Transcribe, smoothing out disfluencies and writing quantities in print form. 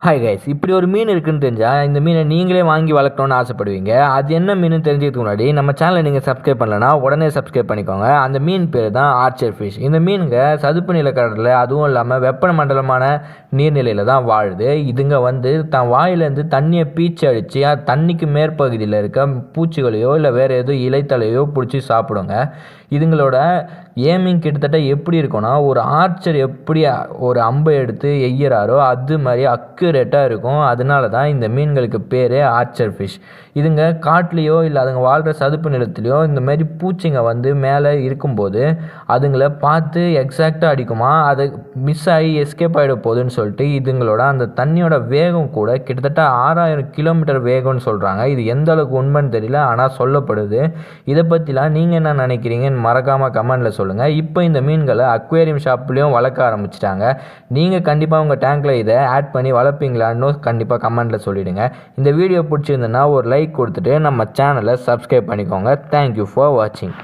Hi guys, இப்படி ஒரு மீன் இருக்குன்னு தெரிஞ்சால் இந்த மீனை நீங்களே வாங்கி வளர்க்கணும்னு ஆசைப்படுவீங்க. அது என்ன மீன் தெரிஞ்சதுக்கு முன்னாடி நம்ம சேனலை நீங்கள் சப்ஸ்கிரைப் பண்ணலன்னா உடனே சப்ஸ்கிரைப் பண்ணிக்கோங்க. அந்த மீன் பேர் தான் ஆர்ச்சர் ஃபிஷ். இந்த மீனுங்க சதுப்பு நிலக்கடலில், அதுவும் இல்லாமல் வெப்ப மண்டலமான நீர்நிலையில் தான் வாழுது. இதுங்க தன் வாயிலேருந்து தண்ணியை பீச்சு அடித்து தண்ணிக்கு மேற்பகுதியில் இருக்க பூச்சிகளையோ இல்லை வேறு எதுவும் இலைத்தலையோ பிடிச்சி சாப்பிடுங்க. இதுங்களோட ஏமிங் கிட்டத்தட்ட எப்படி இருக்கும்னா, ஒரு ஆர்ச்சர் எப்படி ஒரு அம்பை எடுத்து எய்யறாரோ அது மாதிரி அக்யூரேட்டாக இருக்கும். அதனால தான் இந்த மீன்களுக்கு பேர் ஆர்ச்சர் ஃபிஷ். இதுங்க காட்டிலையோ இல்லை அதுங்க வாழ்கிற சதுப்பு நிலத்துலையோ இந்த மாதிரி பூச்சிங்க மேலே இருக்கும்போது அதுங்களை பார்த்து எக்ஸாக்டாக அடிக்குமா, அதை மிஸ் ஆகி எஸ்கேப் ஆகிட போகுதுன்னு சொல்லிட்டு இதுங்களோட அந்த தண்ணியோட வேகம் கூட கிட்டத்தட்ட 6000 கிலோமீட்டர் வேகம்னு சொல்கிறாங்க. இது எந்த அளவுக்கு உண்மைன்னு தெரியல, ஆனால் சொல்லப்படுது. இதை பற்றிலாம் நீங்கள் என்ன நினைக்கிறீங்கன்னு மறக்காமல் கமெண்டில் சொல்லுங்கள். இப்போ இந்த மீன்களை அக்வேரியம் ஷாப்லேயும் வளர்க்க ஆரம்பிச்சிட்டாங்க. நீங்கள் கண்டிப்பாக உங்கள் டேங்க்கில் இதை ஆட் பண்ணி வளர்ப்பீங்களான்னு கண்டிப்பாக கமெண்டில் சொல்லிவிடுங்க. இந்த வீடியோ பிடிச்சிருந்ததுன்னா ஒரு லைக் கொடுத்துட்டு நம்ம சேனலை சப்ஸ்கிரைப் பண்ணிக்கோங்க. தேங்க்யூ ஃபார் வாட்சிங்.